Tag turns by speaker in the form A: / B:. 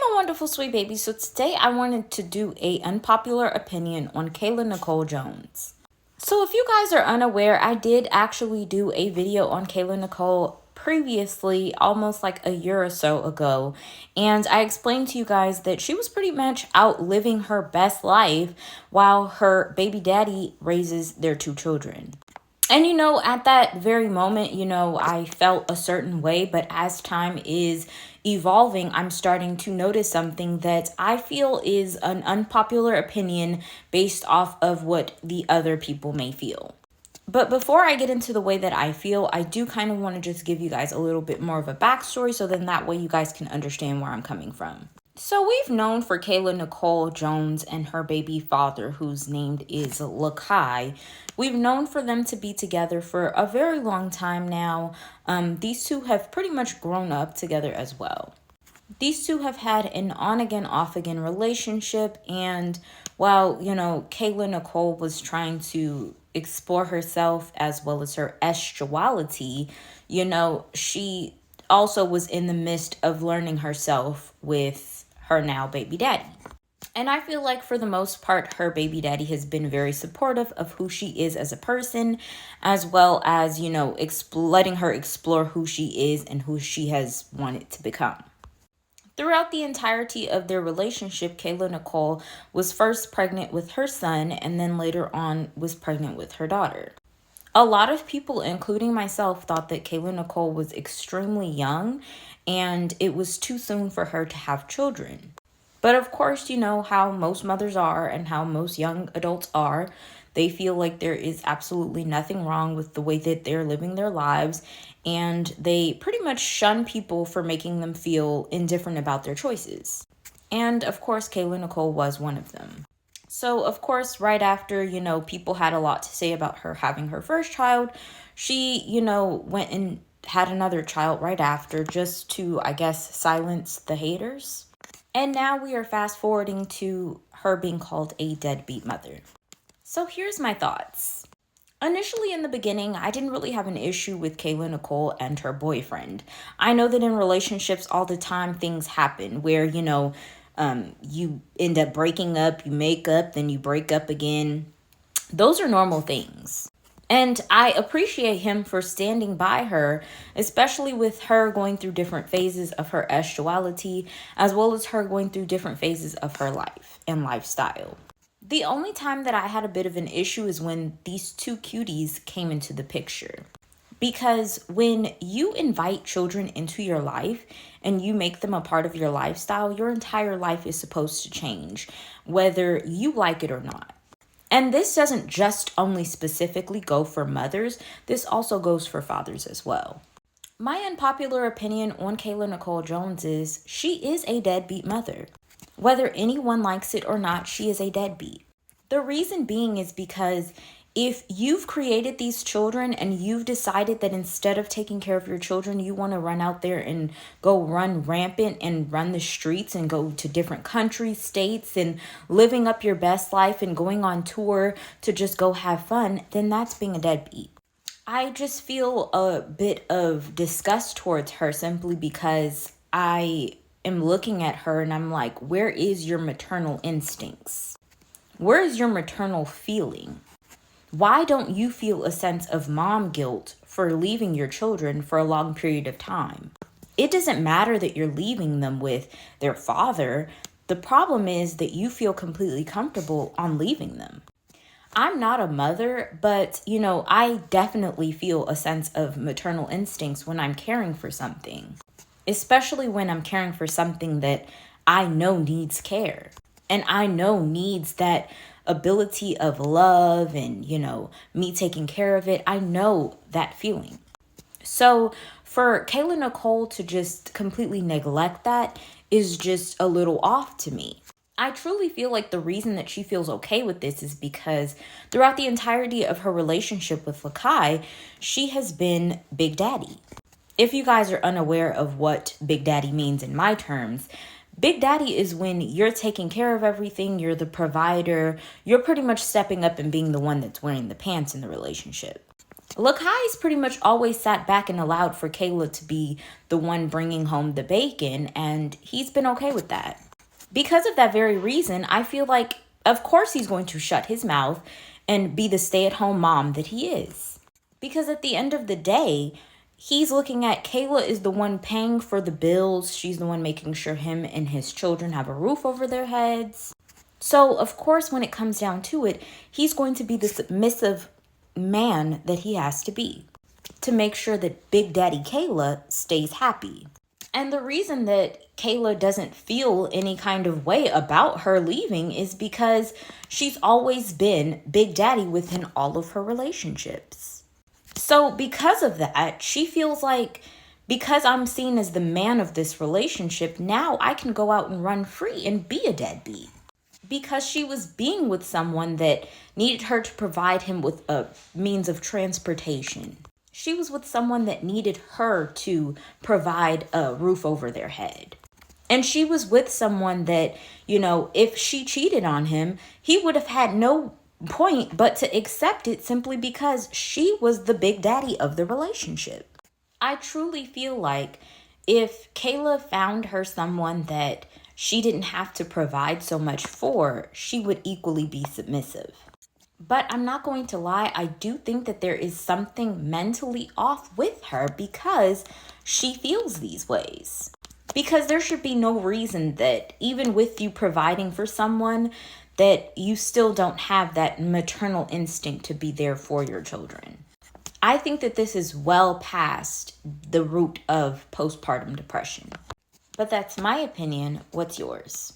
A: my wonderful sweet baby. So today I wanted to do a unpopular opinion on Kayla Nicole Jones. So if you guys are unaware, I did actually do a video on Kayla Nicole previously, almost like a year or so ago. And I explained to you guys that she was pretty much out living her best life while her baby daddy raises their two children. And, at that very moment, I felt a certain way. But as time is evolving, I'm starting to notice something that I feel is an unpopular opinion based off of what the other people may feel. But before I get into the way that I feel, I do kind of want to just give you guys a little bit more of a backstory so then that way you guys can understand where I'm coming from. So we've known for Kayla Nicole Jones and her baby father, whose name is Lakai. We've known for them to be together for a very long time now. These two have pretty much grown up together as well. These two have had an on-again, off-again relationship. And while, Kayla Nicole was trying to explore herself as well as her estuality, she also was in the midst of learning herself with her now baby daddy. And I feel like for the most part, her baby daddy has been very supportive of who she is as a person, as well as, letting her explore who she is and who she has wanted to become. Throughout the entirety of their relationship, Kayla Nicole was first pregnant with her son and then later on was pregnant with her daughter. A lot of people, including myself, thought that Kayla Nicole was extremely young and it was too soon for her to have children. But of course, you know how most mothers are and how most young adults are. They feel like there is absolutely nothing wrong with the way that they're living their lives, and they pretty much shun people for making them feel indifferent about their choices. And of course, Kayla Nicole was one of them. So, of course, right after, people had a lot to say about her having her first child, she, went and had another child right after just to, I guess, silence the haters. And now we are fast forwarding to her being called a deadbeat mother. So here's my thoughts. Initially, in the beginning, I didn't really have an issue with Kayla Nicole and her boyfriend. I know that in relationships all the time things happen where, you end up breaking up, you make up, then you break up again. Those are normal things. And I appreciate him for standing by her, especially with her going through different phases of her estuality, as well as her going through different phases of her life and lifestyle. The only time that I had a bit of an issue is when these two cuties came into the picture. Because when you invite children into your life and you make them a part of your lifestyle, your entire life is supposed to change, whether you like it or not. And this doesn't just only specifically go for mothers, this also goes for fathers as well. My unpopular opinion on Kayla Nicole Jones is she is a deadbeat mother. Whether anyone likes it or not, she is a deadbeat. The reason being is because if you've created these children and you've decided that instead of taking care of your children, you want to run out there and go run rampant and run the streets and go to different countries, states, and living up your best life and going on tour to just go have fun, then that's being a deadbeat. I just feel a bit of disgust towards her simply because I am looking at her and I'm like, where is your maternal instincts? Where is your maternal feeling? Why don't you feel a sense of mom guilt for leaving your children for a long period of time? It doesn't matter that you're leaving them with their father. The problem is that you feel completely comfortable on leaving them. I'm not a mother, but, I definitely feel a sense of maternal instincts when I'm caring for something, especially when I'm caring for something that I know needs care and I know needs that ability of love and, me taking care of it. I know that feeling. So for Kayla Nicole to just completely neglect that is just a little off to me. I truly feel like the reason that she feels okay with this is because throughout the entirety of her relationship with Lakai, she has been Big Daddy. If you guys are unaware of what Big Daddy means in my terms, Big Daddy is when you're taking care of everything, you're the provider, you're pretty much stepping up and being the one that's wearing the pants in the relationship. Lakai's pretty much always sat back and allowed for Kayla to be the one bringing home the bacon, and he's been okay with that. Because of that very reason, I feel like, of course, he's going to shut his mouth and be the stay-at-home mom that he is. Because at the end of the day, he's looking at Kayla is the one paying for the bills. She's the one making sure him and his children have a roof over their heads. So, of course, when it comes down to it, he's going to be the submissive man that he has to be to make sure that Big Daddy Kayla stays happy. And the reason that Kayla doesn't feel any kind of way about her leaving is because she's always been Big Daddy within all of her relationships. So because of that, she feels like, because I'm seen as the man of this relationship, now I can go out and run free and be a deadbeat. Because she was being with someone that needed her to provide him with a means of transportation. She was with someone that needed her to provide a roof over their head. And she was with someone that, if she cheated on him, he would have had no point but to accept it simply because she was the big daddy of the relationship. I truly feel like if Kayla found her someone that she didn't have to provide so much for, she would equally be submissive. But I'm not going to lie, I do think that there is something mentally off with her because she feels these ways. Because there should be no reason that even with you providing for someone, that you still don't have that maternal instinct to be there for your children. I think that this is well past the root of postpartum depression. But that's my opinion. What's yours?